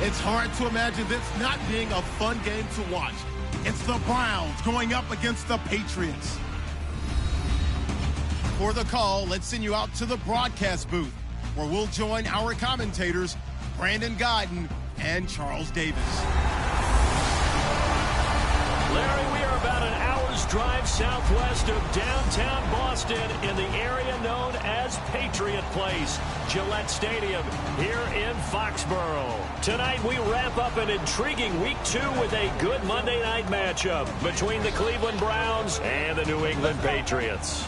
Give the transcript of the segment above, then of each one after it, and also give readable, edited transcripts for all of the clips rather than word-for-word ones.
It's hard to imagine this not being a fun game to watch. It's the Browns going up against the Patriots. For the call, let's send you out to the broadcast booth, where we'll join our commentators, Brandon Godden and Charles Davis. Larry, we are about an hour's drive southwest of downtown Boston in the area known as Patriot Place, Gillette Stadium, here in Foxborough. Tonight we wrap up an intriguing Week 2 with a good Monday night matchup between the Cleveland Browns and the New England Patriots.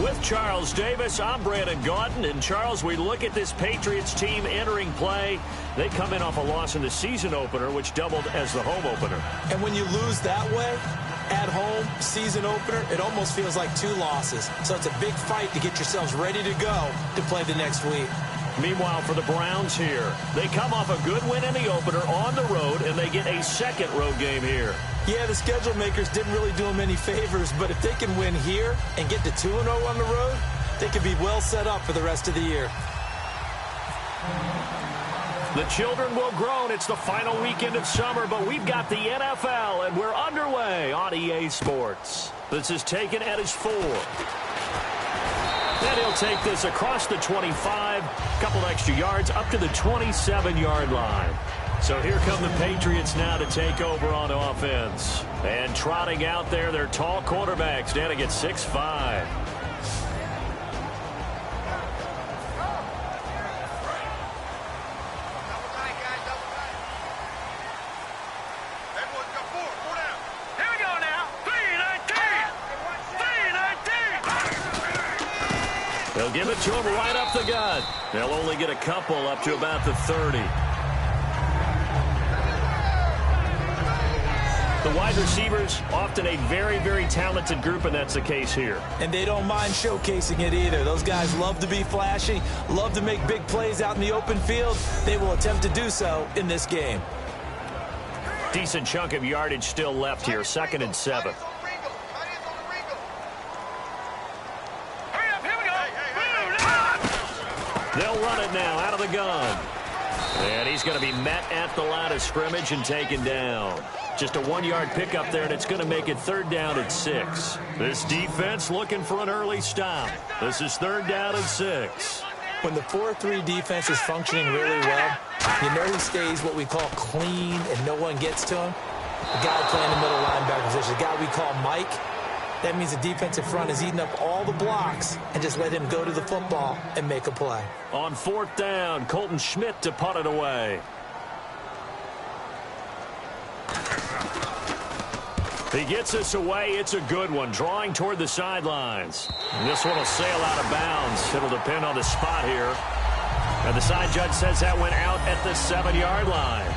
With Charles Davis, I'm Brandon Gaudin. And Charles, we look at this Patriots team entering play. They come in off a loss in the season opener, which doubled as the home opener. And when you lose that way, at home, season opener, it almost feels like 2 losses. So it's a big fight to get yourselves ready to go to play the next week. Meanwhile, for the Browns here, they come off a good win in the opener on the road, and they get a second road game here. Yeah, the schedule makers didn't really do them any favors, but if they can win here and get to 2-0 on the road, they could be well set up for the rest of the year. The children will groan. It's the final weekend of summer, but we've got the NFL, and we're underway on EA Sports. This is taken at his 4. And he'll take this across the 25, couple extra yards, up to the 27-yard line. So here come the Patriots now to take over on offense. And trotting out there, their tall quarterback standing at 6'5". They'll give it to him right up the gut. They'll only get a couple up to about the 30. The wide receivers, often a very, very talented group, and that's the case here. And they don't mind showcasing it either. Those guys love to be flashy, love to make big plays out in the open field. They will attempt to do so in this game. Decent chunk of yardage still left here, 2nd and 7. They'll run it now out of the gun. And he's going to be met at the line of scrimmage and taken down. Just a 1-yard pickup there, and it's going to make it 3rd down and 6. This defense looking for an early stop. This is 3rd down and 6. When the 4-3 defense is functioning really well, you know he stays what we call clean and no one gets to him. The guy playing the middle linebacker position, the guy we call Mike. That means the defensive front is eating up all the blocks and just let him go to the football and make a play. On 4th down, Colton Schmidt to punt it away. He gets this away. It's a good one, drawing toward the sidelines. And this one will sail out of bounds. It'll depend on the spot here. And the side judge says that went out at the 7-yard line.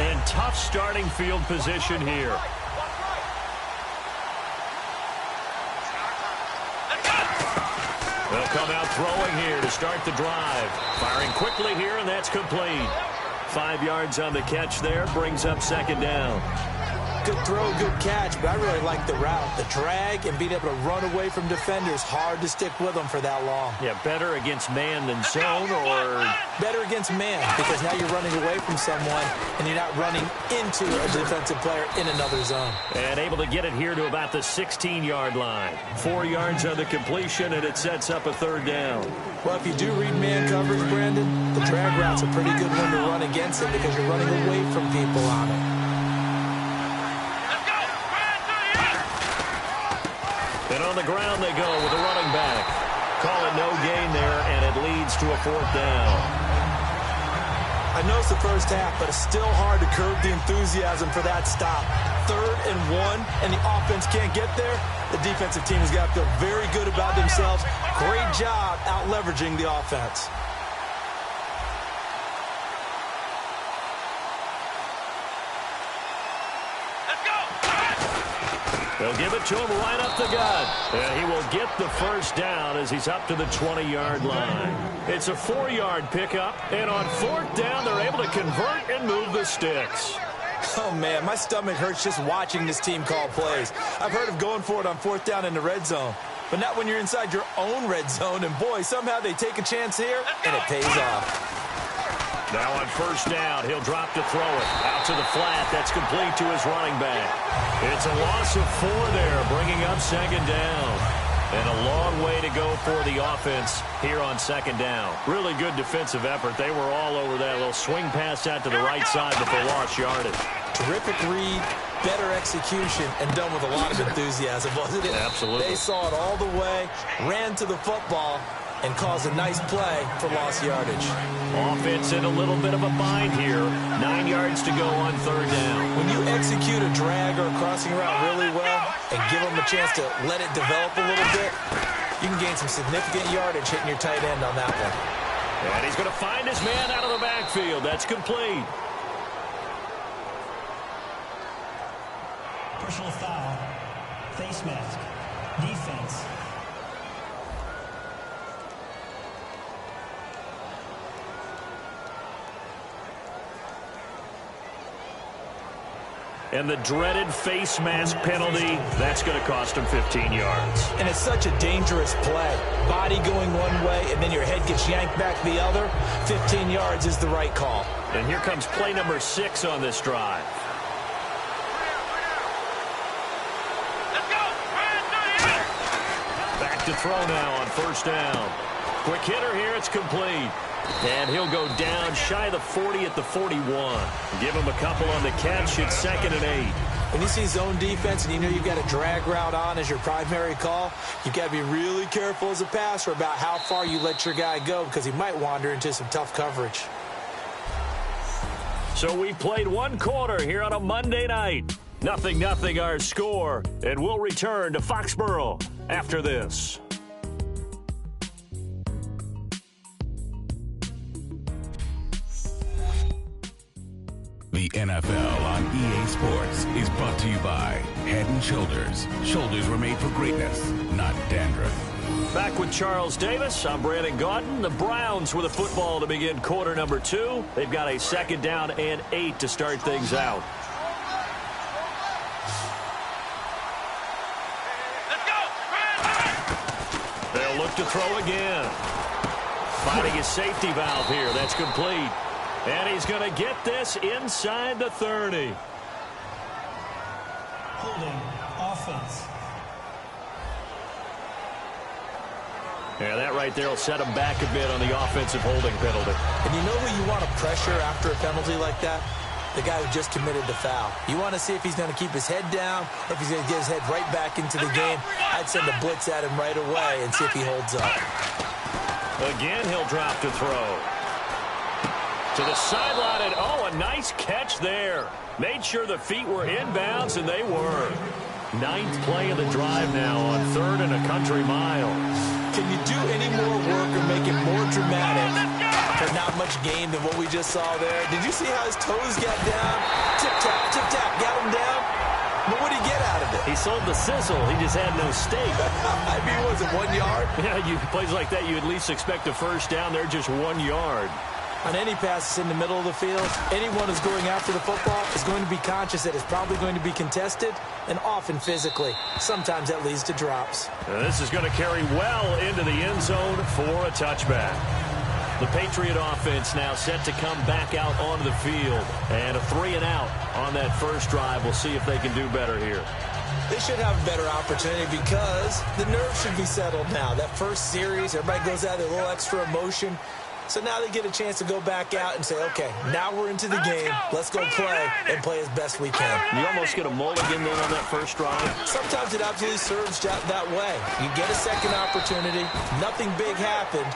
And tough starting field position here. They'll come out throwing here to start the drive. Firing quickly here, and that's complete. 5 yards on the catch there, brings up 2nd down. Good throw, good catch, but I really like the route. The drag and being able to run away from defenders, hard to stick with them for that long. Yeah, better against man than zone, or? Better against man, because now you're running away from someone, and you're not running into a defensive player in another zone. And able to get it here to about the 16-yard line. 4 yards on the completion, and it sets up a 3rd down. Well, if you do read man coverage, Brandon, the drag route's a pretty good one to run against it because you're running away from people on it. And on the ground they go with a running back. Call it no gain there, and it leads to a 4th down. I know it's the first half, but it's still hard to curb the enthusiasm for that stop. 3rd and 1, and the offense can't get there. The defensive team has got to feel very good about themselves. Great job out-leveraging the offense. They'll give it to him right up the gut. And he will get the 1st down as he's up to the 20-yard line. It's a 4-yard pickup, and on 4th down, they're able to convert and move the sticks. Oh, man, my stomach hurts just watching this team call plays. I've heard of going for it on 4th down in the red zone, but not when you're inside your own red zone. And, boy, somehow they take a chance here, and it pays off. Now on 1st down, he'll drop to throw it. Out to the flat. That's complete to his running back. It's a loss of 4 there, bringing up 2nd down. And a long way to go for the offense here on 2nd down. Really good defensive effort. They were all over that little swing pass out to the right side, but they lost yardage. Terrific read, better execution, and done with a lot of enthusiasm, wasn't it? Absolutely. They saw it all the way, ran to the football, and caused a nice play for lost yardage. Offense in a little bit of a bind here. 9 yards to go on 3rd down. When you execute a drag or a crossing route really well and give them a chance to let it develop a little bit, you can gain some significant yardage hitting your tight end on that one. And he's going to find his man out of the backfield. That's complete. Personal foul, face mask, defense. And the dreaded face mask penalty, that's going to cost him 15 yards. And it's such a dangerous play. Body going one way, and then your head gets yanked back the other. 15 yards is the right call. And here comes play number 6 on this drive. Back to throw now on 1st down. Quick hitter here, it's complete. And he'll go down shy of the 40 at the 41. Give him a couple on the catch. It's 2nd and 8. When you see zone defense and you know you've got a drag route on as your primary call, you've got to be really careful as a passer about how far you let your guy go because he might wander into some tough coverage. So we played 1 quarter here on a Monday night. 0-0 our score. And we'll return to Foxborough after this. The NFL on EA Sports is brought to you by Head & Shoulders. Shoulders were made for greatness, not dandruff. Back with Charles Davis. I'm Brandon Gaudin. The Browns with a football to begin quarter number 2. They've got a 2nd down and 8 to start things out. They'll look to throw again. Finding his safety valve here. That's complete. And he's going to get this inside the 30. Holding offense. Yeah, that right there will set him back a bit on the offensive holding penalty. And you know who you want to pressure after a penalty like that? The guy who just committed the foul. You want to see if he's going to keep his head down or if he's going to get his head right back into the game. I'd send a blitz at him right away and see if he holds up. Again, he'll drop to throw. To the sideline, and oh, a nice catch there. Made sure the feet were inbounds, and they were. 9th play of the drive now on 3rd and a country mile. Can you do any more work or make it more dramatic for not much gain than what we just saw there? Did you see how his toes got down? Tip-tap, got him down. But what did he get out of it? He sold the sizzle. He just had no steak. I mean, was it 1 yard? Yeah, plays like that, you at least expect a 1st down. They're just 1 yard. On any passes in the middle of the field, anyone who's going after the football is going to be conscious that it's probably going to be contested and often physically. Sometimes that leads to drops. And this is going to carry well into the end zone for a touchback. The Patriot offense now set to come back out onto the field. And a 3-and-out on that first drive. We'll see if they can do better here. They should have a better opportunity because the nerves should be settled now. That first series, everybody goes out with a little extra emotion. So now they get a chance to go back out and say, okay, now we're into the game. Let's go play and play as best we can. You almost get a mulligan then on that first drive. Sometimes it absolutely serves that way. You get a second opportunity. Nothing big happened.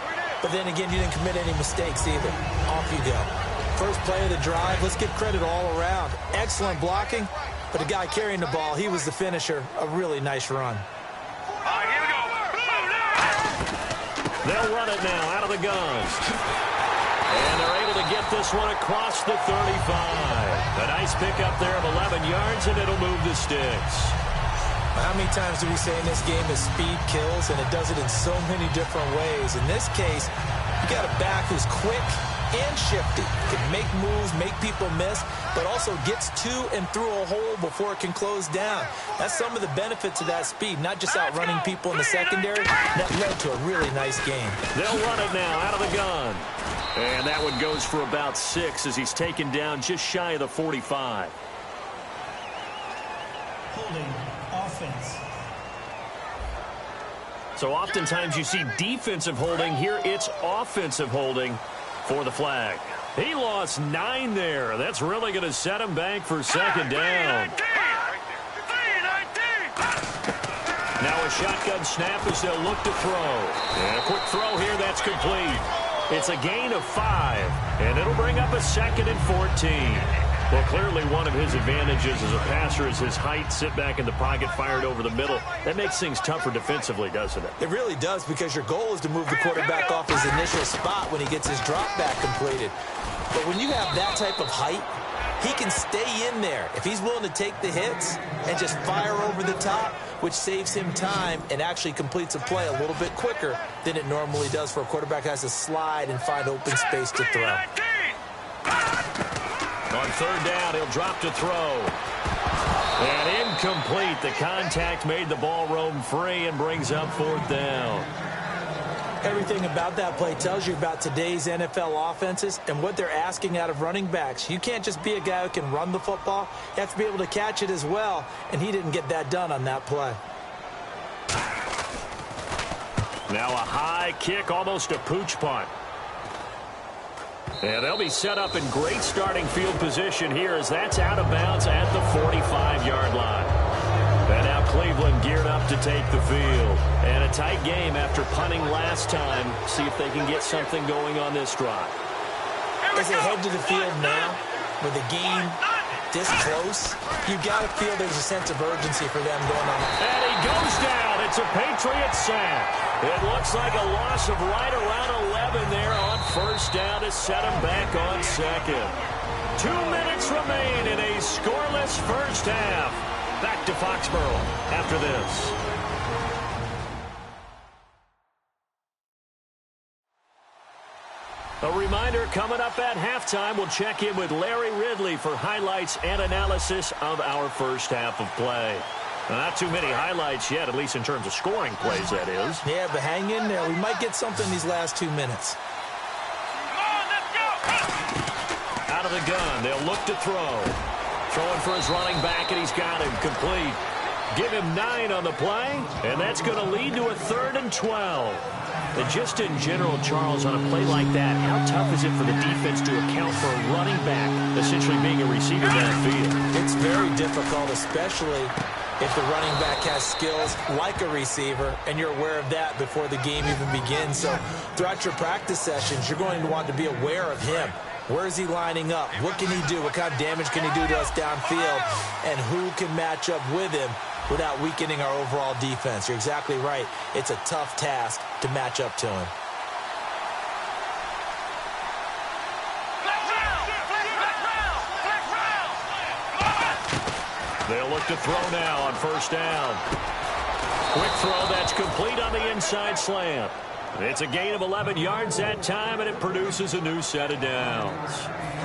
But then again, you didn't commit any mistakes either. Off you go. First play of the drive. Let's give credit all around. Excellent blocking. But the guy carrying the ball, he was the finisher. A really nice run. They'll run it now out of the guns. And they're able to get this one across the 35. A nice pickup there of 11 yards, and it'll move the sticks. How many times do we say in this game that speed kills, and it does it in so many different ways? In this case, you got a back who's quick, and shifty. Can make moves, make people miss, but also gets to and through a hole before it can close down. That's some of the benefits of that speed, not just outrunning people in the secondary. That led to a really nice game. They'll run it now out of the gun. And that one goes for about 6 as he's taken down just shy of the 45. Holding offense. So oftentimes you see defensive holding. Here it's offensive holding for the flag. He lost 9 there. That's really going to set him back for second down. Now a shotgun snap as they'll look to throw. And a quick throw here, that's complete. It's a gain of 5, and it'll bring up a 2nd and 14. Well, clearly one of his advantages as a passer is his height. Sit back in the pocket, fired over the middle. That makes things tougher defensively, doesn't it? It really does, because your goal is to move the quarterback off his initial spot when he gets his drop back completed. But when you have that type of height, he can stay in there if he's willing to take the hits and just fire over the top, which saves him time and actually completes a play a little bit quicker than it normally does for a quarterback who has to slide and find open space to throw. On third down, he'll drop to throw. And incomplete. The contact made the ball roam free and brings up 4th down. Everything about that play tells you about today's NFL offenses and what they're asking out of running backs. You can't just be a guy who can run the football. You have to be able to catch it as well, and he didn't get that done on that play. Now a high kick, almost a pooch punt. And they'll be set up in great starting field position here as that's out of bounds at the 45-yard line. And now Cleveland geared up to take the field. And a tight game after punting last time. See if they can get something going on this drive. As they head to the field now, with the game this close, you got to feel there's a sense of urgency for them going on. And he goes down. It's a Patriots sack. It looks like a loss of right around 11 there on first down to set him back on second. 2 minutes remain in a scoreless first half. Back to Foxborough after this. A reminder, coming up at halftime, we'll check in with Larry Ridley for highlights and analysis of our first half of play. Now, not too many highlights yet, at least in terms of scoring plays, that is. Yeah, but hang in there. We might get something these last 2 minutes. Out of the gun, they'll look to throw. Throwing for his running back, and he's got him complete. Give him 9 on the play, and that's going to lead to a 3rd and 12. And just in general, Charles, on a play like that, how tough is it for the defense to account for a running back essentially being a receiver downfield? It's very difficult, especially if the running back has skills like a receiver, and you're aware of that before the game even begins. So throughout your practice sessions, you're going to want to be aware of him. Where is he lining up? What can he do? What kind of damage can he do to us downfield? And who can match up with him without weakening our overall defense? You're exactly right. It's a tough task to match up to him. They'll look to throw now on first down. Quick throw that's complete on the inside slant. It's a gain of 11 yards that time, and it produces a new set of downs.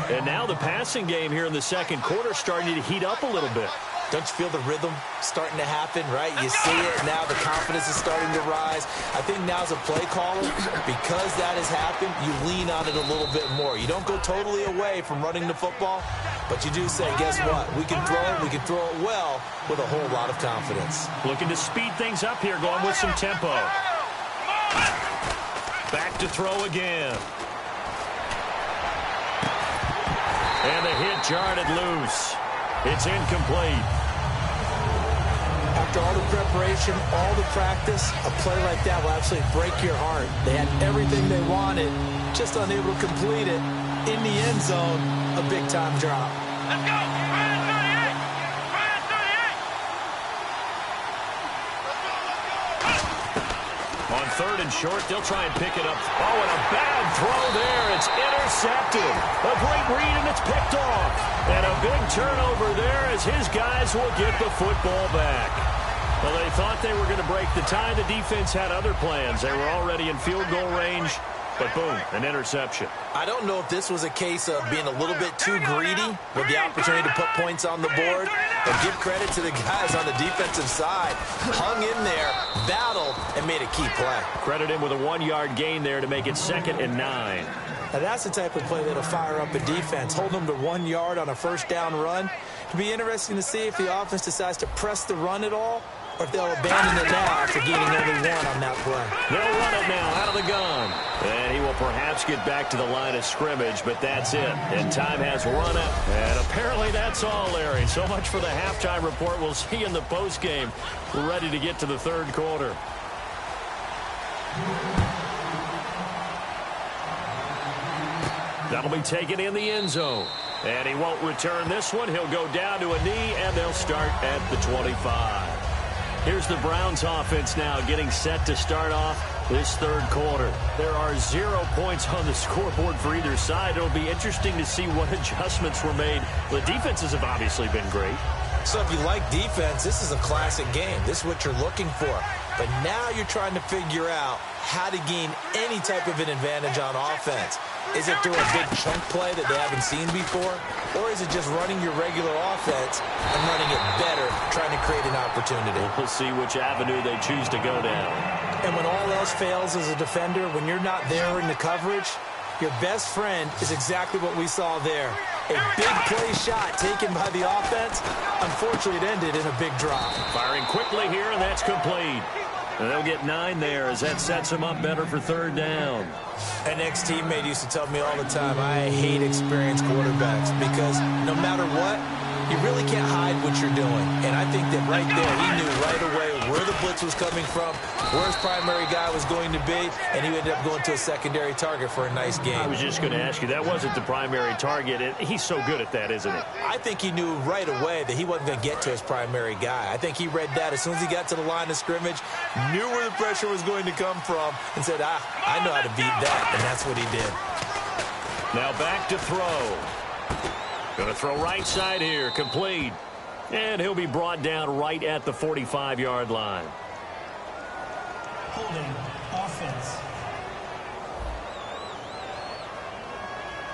And now the passing game here in the second quarter starting to heat up a little bit. Don't you feel the rhythm starting to happen, right? You see it now. The confidence is starting to rise. I think now as a play caller, because that has happened, you lean on it a little bit more. You don't go totally away from running the football, but you do say, guess what? We can throw it. We can throw it well with a whole lot of confidence. Looking to speed things up here, going with some tempo. Back to throw again. And the hit jarred it loose. It's incomplete. After all the preparation, all the practice, a play like that will absolutely break your heart. They had everything they wanted, just unable to complete it. In the end zone, a big-time drop. Let's go! Ryan 38! Ryan 38! On third and short, they'll try and pick it up. Oh, and a bad throw there. It's intercepted. A great read, and it's picked off. And a big turnover there as his guys will get the football back. Well, they thought they were going to break the tie. The defense had other plans. They were already in field goal range. But boom, an interception. I don't know if this was a case of being a little bit too greedy with the opportunity to put points on the board, but give credit to the guys on the defensive side. Hung in there, battled, and made a key play. Credit him with a 1-yard gain there to make it 2nd and 9. Now that's the type of play that'll fire up a defense. Hold them to 1 yard on a first down run. It'll be interesting to see if the offense decides to press the run at all, or if they'll abandon it now after gaining only 1 on that play. They'll run it now out of the gun. And he will perhaps get back to the line of scrimmage, but that's it. And time has run out. And apparently that's all, Larry. So much for the halftime report. We'll see you in the postgame. We're ready to get to the third quarter. That'll be taken in the end zone. And he won't return this one. He'll go down to a knee, and they'll start at the 25. Here's the Browns offense now getting set to start off this third quarter. There are 0 points on the scoreboard for either side. It'll be interesting to see what adjustments were made. The defenses have obviously been great. So if you like defense, this is a classic game. This is what you're looking for. But now you're trying to figure out how to gain any type of an advantage on offense. Is it through a big chunk play that they haven't seen before? Or is it just running your regular offense and running it better, trying to create an opportunity? We'll see which avenue they choose to go down. And when all else fails as a defender, when you're not there in the coverage, your best friend is exactly what we saw there. A big play shot taken by the offense. Unfortunately, it ended in a big drop. Firing quickly here, and that's complete. And they'll get 9 there as that sets them up better for third down. An ex-teammate used to tell me all the time, I hate experienced quarterbacks because no matter what, you really can't hide what you're doing. And I think that right there, he knew right away where the blitz was coming from, where his primary guy was going to be, and he ended up going to a secondary target for a nice game. I was just going to ask you, that wasn't the primary target, and he's so good at that, isn't he? I think he knew right away that he wasn't going to get to his primary guy. I think he read that as soon as he got to the line of scrimmage, knew where the pressure was going to come from, and said, I know how to beat that, and that's what he did. Now back to throw. Going to throw right side here, complete. And he'll be brought down right at the 45-yard line. Holding offense.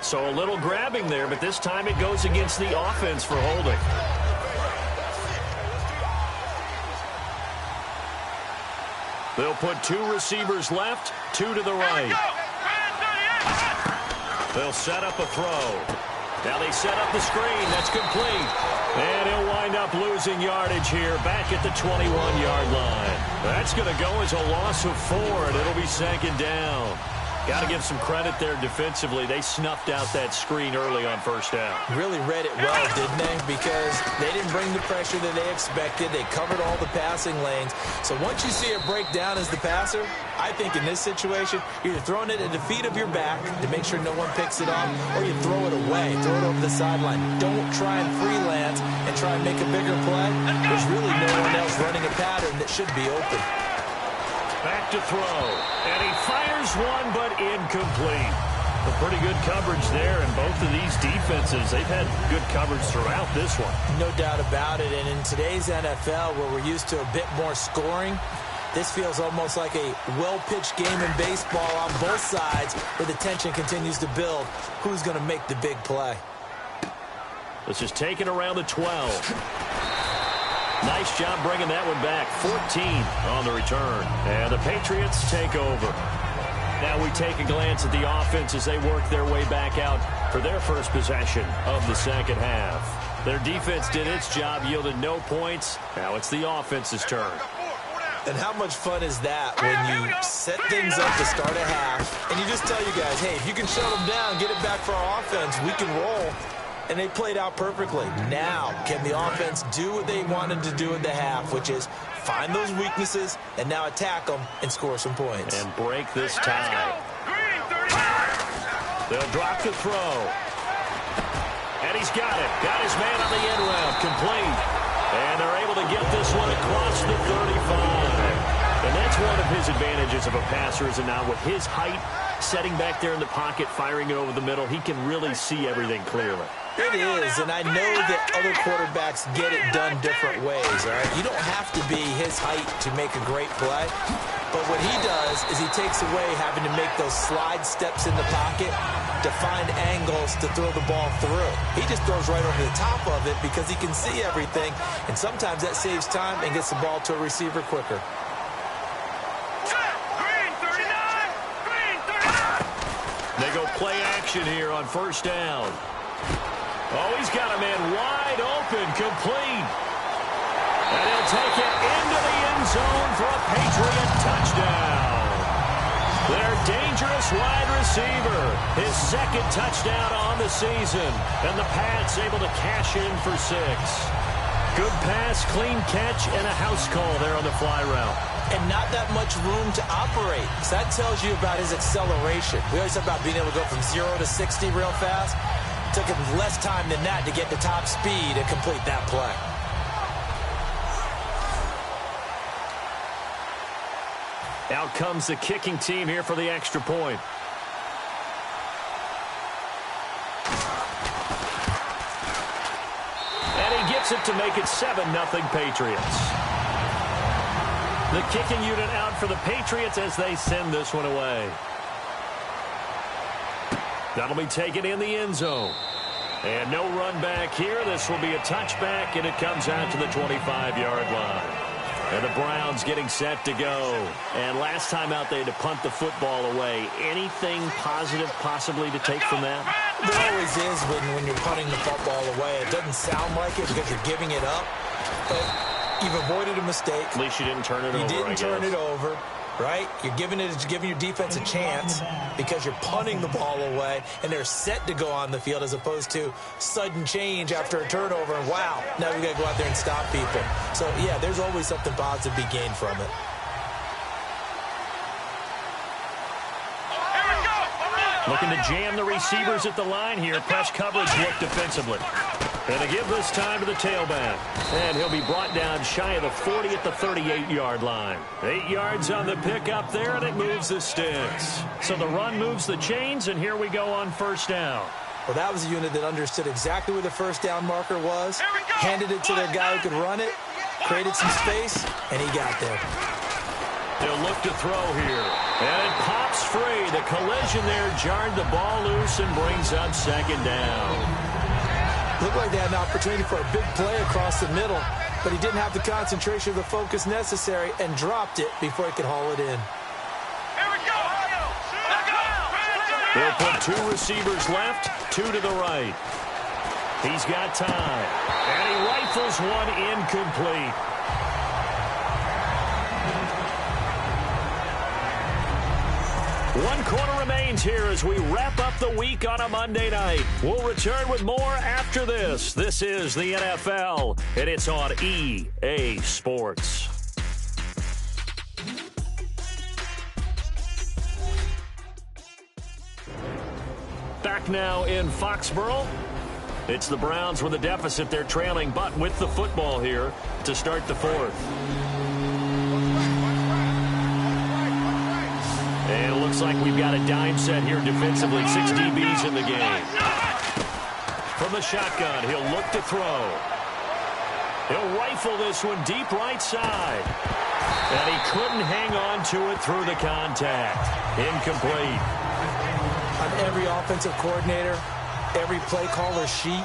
So a little grabbing there, but this time it goes against the offense for holding. They'll put 2 receivers left, 2 to the right. They'll set up a throw. Now they set up the screen. That's complete. And he'll wind up losing yardage here back at the 21-yard line. That's going to go as a loss of 4, and it'll be 2nd down. Got to give some credit there defensively. They snuffed out that screen early on first down. Really read it well, didn't they? Because they didn't bring the pressure that they expected. They covered all the passing lanes. So once you see it break down as the passer, I think in this situation, you're either throwing it at the feet of your back to make sure no one picks it off, or you throw it away, throw it over the sideline. Don't try and freelance and try and make a bigger play. There's really no one else running a pattern that should be open. Back to throw. And he fires one, but incomplete. A pretty good coverage there, and both of these defenses, they've had good coverage throughout this one. No doubt about it, and in today's NFL, where we're used to a bit more scoring, this feels almost like a well-pitched game in baseball on both sides, where the tension continues to build. Who's going to make the big play? This is taken around the 12. Nice job bringing that one back. 14 on the return. And the Patriots take over. Now we take a glance at the offense as they work their way back out for their first possession of the second half. Their defense did its job, yielded no points. Now it's the offense's turn. And how much fun is that when you set things up to start a half, and you just tell you guys, hey, if you can shut them down, get it back for our offense, we can roll. And they played out perfectly. Now, can the offense do what they wanted to do in the half, which is find those weaknesses and now attack them and score some points. And break this tie. They'll drop the throw. And he's got it. Got his man on the end route. Complete. And they're able to get this one across the 35. And that's one of his advantages of a passer, is now with his height, setting back there in the pocket, firing it over the middle, he can really see everything clearly. It is, and I know that other quarterbacks get it done different ways, all right? You don't have to be his height to make a great play, but what he does is he takes away having to make those slide steps in the pocket to find angles to throw the ball through. He just throws right over the top of it because he can see everything, and sometimes that saves time and gets the ball to a receiver quicker. They go play action here on first down. Oh, he's got a man wide open, complete. And he'll take it into the end zone for a Patriot touchdown. Their dangerous wide receiver, his second touchdown on the season. And the Pats able to cash in for 6. Good pass, clean catch, and a house call there on the fly route. And not that much room to operate. So that tells you about his acceleration. We always talk about being able to go from 0 to 60 real fast. Took him less time than that to get to top speed and complete that play. Out comes the kicking team here for the extra point. And he gets it to make it 7-0 Patriots. The kicking unit out for the Patriots as they send this one away. That'll be taken in the end zone. And no run back here. This will be a touchback, and it comes out to the 25-yard line. And the Browns getting set to go. And last time out, they had to punt the football away. Anything positive possibly to take from that? There always is when you're punting the football away. It doesn't sound like it because you're giving it up. But you've avoided a mistake. At least you didn't turn it over, You didn't turn it over. Right? You're giving your defense a chance because you're punting the ball away, and they're set to go on the field as opposed to sudden change after a turnover, and wow, now we got to go out there and stop people. So, yeah, there's always something positive to be gained from it. Looking to jam the receivers at the line here. Press coverage look defensively. And to give this time to the tailback. And he'll be brought down shy of the 40 at the 38-yard line. 8 yards on the pickup there, and it moves the sticks. So the run moves the chains, and here we go on first down. Well, that was a unit that understood exactly where the first down marker was, handed it to their guy who could run it, created some space, and he got there. They'll look to throw here. And it pops free. The collision there jarred the ball loose and brings up second down. Looked like they had an opportunity for a big play across the middle, but he didn't have the concentration or the focus necessary and dropped it before he could haul it in. They'll put 2 receivers left, 2 to the right. He's got time. And he rifles one incomplete. One quarter remains here as we wrap up the week on a Monday night. We'll return with more after this. This is the NFL, and it's on EA Sports. Back now in Foxborough. It's the Browns with a deficit. They're trailing, but with the football here to start the fourth. And it looks like we've got a dime set here defensively. 6 DBs in the game. From the shotgun, he'll look to throw. He'll rifle this one deep right side. And he couldn't hang on to it through the contact. Incomplete. On every offensive coordinator, every play caller sheet,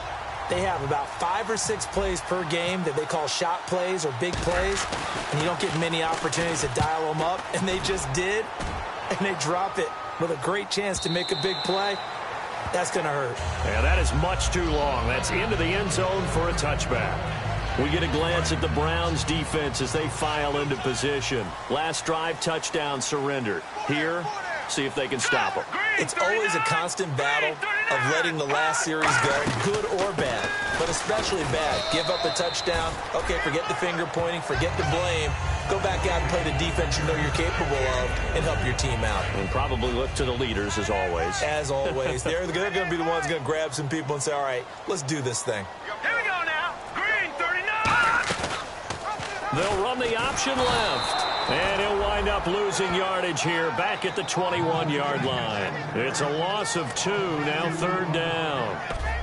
they have about 5 or 6 plays per game that they call shot plays or big plays. And you don't get many opportunities to dial them up. And they just did. And they drop it with a great chance to make a big play. That's going to hurt. Yeah, that is much too long. That's into the end zone for a touchback. We get a glance at the Browns defense as they file into position. Last drive, touchdown surrendered. Here, see if they can stop them. It's always a constant battle of letting the last series go, good or bad, but especially bad. Give up a touchdown. Okay, forget the finger pointing, forget the blame. Go back out and play the defense you know you're capable of and help your team out. And probably look to the leaders as always. As always. They're going to be the ones going to grab some people and say, all right, let's do this thing. Here we go now. Green, 39. They'll run the option left. And he'll wind up losing yardage here back at the 21-yard line. It's a loss of 2, now third down.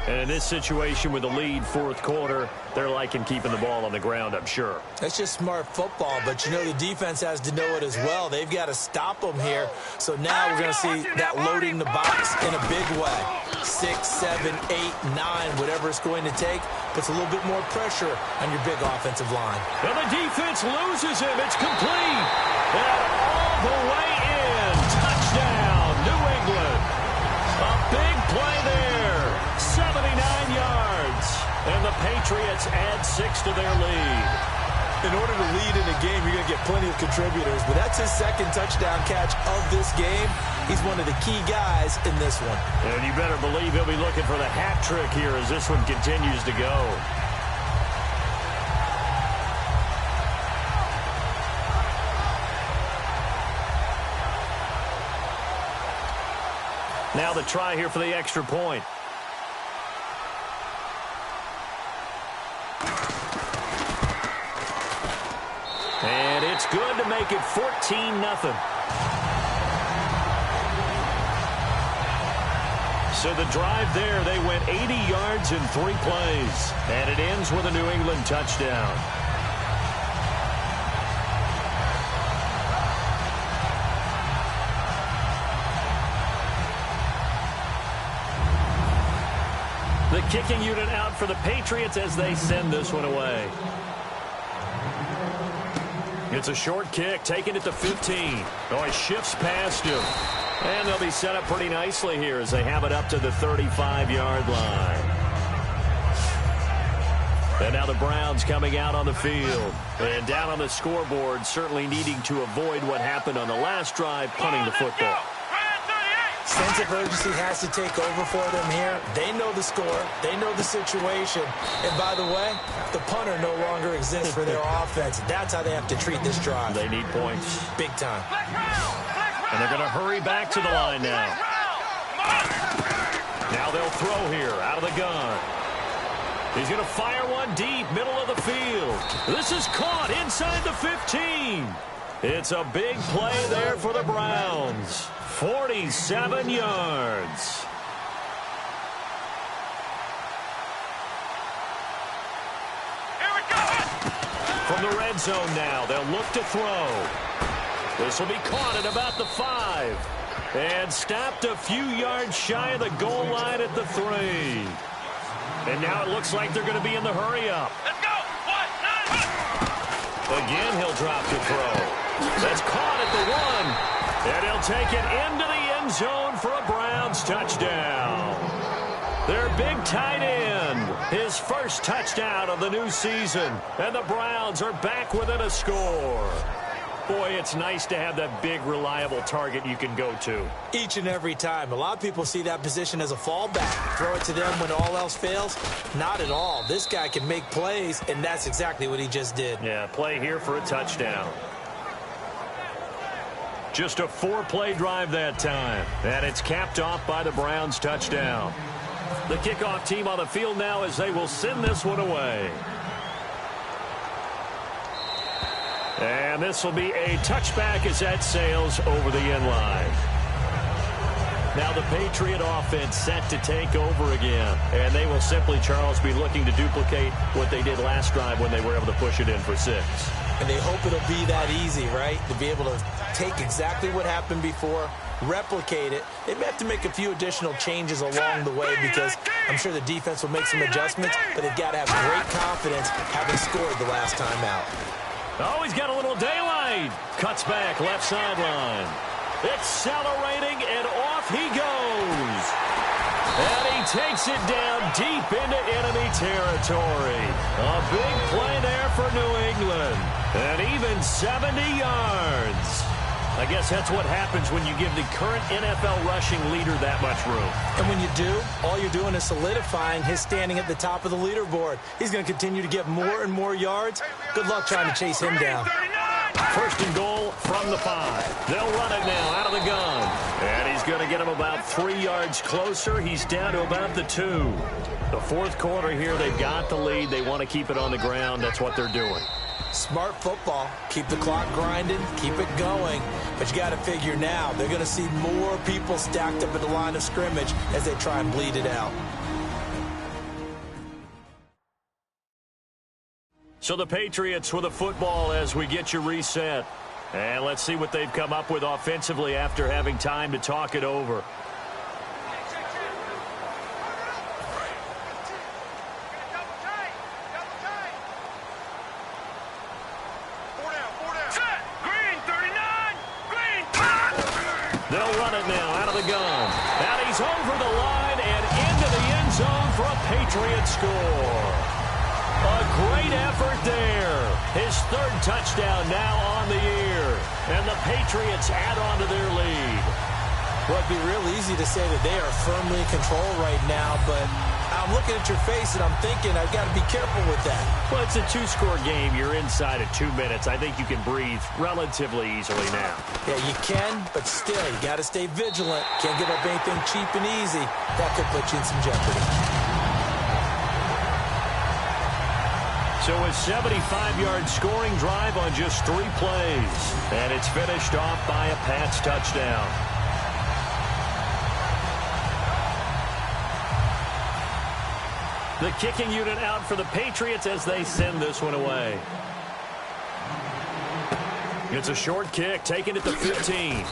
And in this situation with the lead, fourth quarter, they're liking keeping the ball on the ground, I'm sure. That's just smart football, but you know the defense has to know it as well. They've got to stop them here. So now we're going to see that loading the box in a big way. 6, 7, 8, 9, whatever it's going to take, puts a little bit more pressure on your big offensive line. And the defense loses him. It's complete. And all the way in. Touchdown, New England. A big play there. 79 yards. And the Patriots add 6 to their lead. In order to lead in a game, you're going to get plenty of contributors, but that's his second touchdown catch of this game. He's one of the key guys in this one. And you better believe he'll be looking for the hat trick here as this one continues to go. Now the try here for the extra point. And it's good to make it 14-0. So the drive there, they went 80 yards in 3 plays. And it ends with a New England touchdown. The kicking unit out for the Patriots as they send this one away. It's a short kick, taking it to 15. Oh, he shifts past him. And they'll be set up pretty nicely here as they have it up to the 35-yard line. And now the Browns coming out on the field. And down on the scoreboard, certainly needing to avoid what happened on the last drive, punting the football. Sense of urgency has to take over for them here. They know the score. They know the situation. And by the way, the punter no longer exists for their offense. That's how they have to treat this drive. They need points. Big time. And they're going to hurry back to the line now. Now they'll throw here out of the gun. He's going to fire one deep, middle of the field. This is caught inside the 15. It's a big play there for the Browns. 47 yards. Here we go. From the red zone now, they'll look to throw. This will be caught at about the 5. And stopped a few yards shy of the goal line at the 3. And now it looks like they're going to be in the hurry-up. Let's go. 1, 9. Again, he'll drop to throw. That's caught at the 1. And he'll take it into the end zone for a Browns touchdown. Their big tight end, his first touchdown of the new season. And the Browns are back within a score. Boy, it's nice to have that big, reliable target you can go to. Each and every time. A lot of people see that position as a fallback. Throw it to them when all else fails. Not at all. This guy can make plays, and that's exactly what he just did. Yeah, play here for a touchdown. Just a 4-play drive that time. And it's capped off by the Browns touchdown. The kickoff team on the field now as they will send this one away. And this will be a touchback as that sails over the end line. Now the Patriot offense set to take over again. And they will simply, Charles, be looking to duplicate what they did last drive when they were able to push it in for 6. And they hope it'll be that easy, right? To be able to take exactly what happened before, replicate it. They may have to make a few additional changes along the way because I'm sure the defense will make some adjustments, but they've got to have great confidence having scored the last time out. Oh, he's got a little daylight. Cuts back, left sideline. Accelerating, and off he goes. And he takes it down deep into enemy territory. A big play there for New England. And even 70 yards. I guess that's what happens when you give the current NFL rushing leader that much room. And when you do, all you're doing is solidifying his standing at the top of the leaderboard. He's going to continue to get more and more yards. Good luck trying to chase him down. First and goal from the 5. They'll run it now out of the gun. And he's going to get him about 3 yards closer. He's down to about the 2. The fourth quarter here, they've got the lead. They want to keep it on the ground. That's what they're doing. Smart football. Keep the clock grinding. Keep it going. But you got to figure now, they're going to see more people stacked up at the line of scrimmage as they try and bleed it out. So the Patriots with a football as we get you reset. And let's see what they've come up with offensively after having time to talk it over. They'll run it now out of the gun. And he's over the line and into the end zone for a Patriot score. A great effort there. His third touchdown now on the year. And the Patriots add on to their lead. Well, it'd be real easy to say that they are firmly in control right now, but I'm looking at your face and I'm thinking I've got to be careful with that. Well, it's a two-score game. You're inside of 2 minutes. I think you can breathe relatively easily now. Yeah, you can, but still, you got to stay vigilant. Can't give up anything cheap and easy. That could put you in some jeopardy. So a 75-yard scoring drive on just 3 plays. And it's finished off by a Pats touchdown. The kicking unit out for the Patriots as they send this one away. It's a short kick, taking it to 15.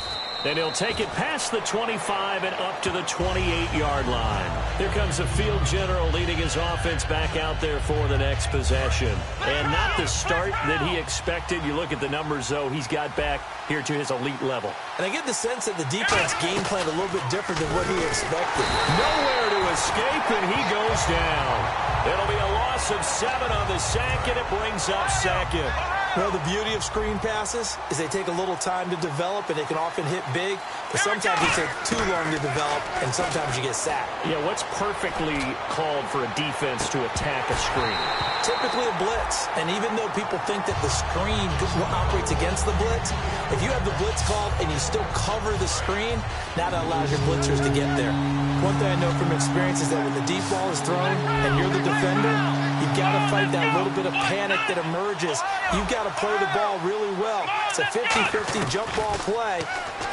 And he'll take it past the 25 and up to the 28-yard line. Here comes the field general leading his offense back out there for the next possession. And not the start that he expected. You look at the numbers, though, he's got back here to his elite level. And I get the sense that the defense game planned a little bit different than what he expected. Nowhere to escape, and he goes down. It'll be a loss of 7 on the sack, and it brings up second. Well, the beauty of screen passes is they take a little time to develop, and they can often hit big, but sometimes they take too long to develop, and sometimes you get sacked. Yeah, what's perfectly called for a defense to attack a screen? Typically a blitz, and even though people think that the screen operates against the blitz, if you have the blitz called and you still cover the screen, now that allows your blitzers to get there. One thing I know from experience is that when the deep ball is thrown and you're the defender, you've got to fight that little bit of panic that emerges. You've got to play the ball really well. It's a 50-50 jump ball play,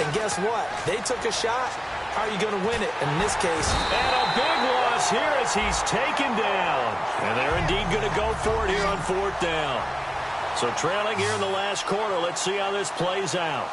and guess what? They took a shot. How are you going to win it? And in this case, and a big loss here as he's taken down. And they're indeed going to go for it here on 4th down. So trailing here in the last quarter. Let's see how this plays out.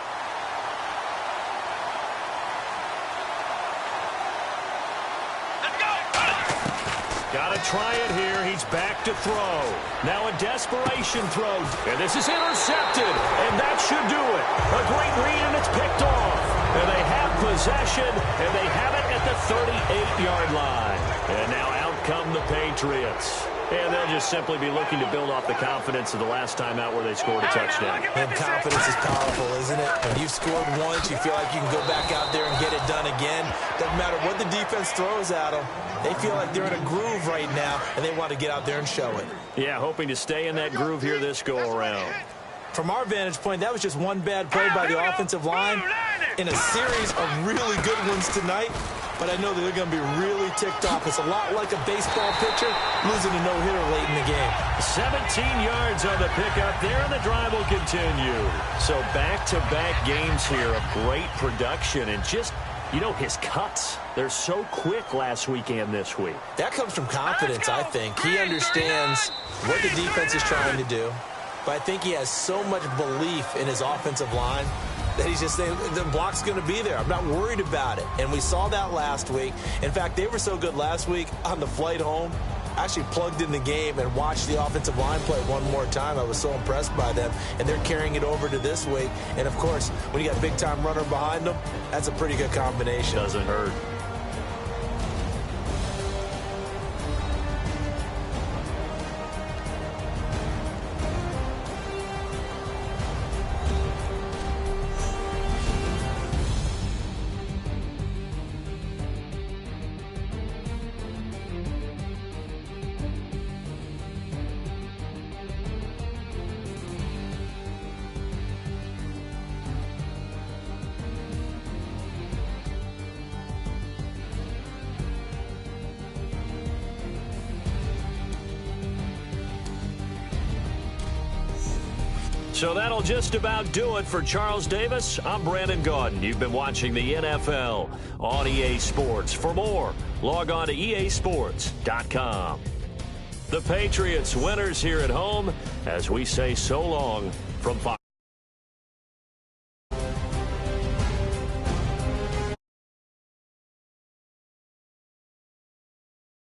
Got to try it here. He's back to throw. Now a desperation throw. And this is intercepted. And that should do it. A great read, and it's picked off. And they have possession, and they have it at the 38-yard line. And now out come the Patriots. And they'll just simply be looking to build off the confidence of the last time out where they scored a touchdown. And confidence is powerful, isn't it? When you've scored once, you feel like you can go back out there and get it done again. Doesn't matter what the defense throws at them. They feel like they're in a groove right now, and they want to get out there and show it. Yeah, hoping to stay in that groove here this go-around. From our vantage point, that was just one bad play by the offensive line in a series of really good ones tonight. But I know that they're going to be really ticked off. It's a lot like a baseball pitcher losing a no-hitter late in the game. 17 yards on the pickup there, and the drive will continue. So back-to-back games here of great production, and just, you know, his cuts. They're so quick last week and this week. That comes from confidence, I think. He understands what the defense is trying to do. But I think he has so much belief in his offensive line that he's just saying the block's going to be there. I'm not worried about it. And we saw that last week. In fact, they were so good last week on the flight home. I actually plugged in the game and watched the offensive line play one more time. I was so impressed by them. And they're carrying it over to this week. And, of course, when you got a big-time runner behind them, that's a pretty good combination. Doesn't hurt. So that'll just about do it for Charles Davis. I'm Brandon Gaudin. You've been watching the NFL on EA Sports. For more, log on to easports.com. The Patriots winners here at home as we say so long from Fox.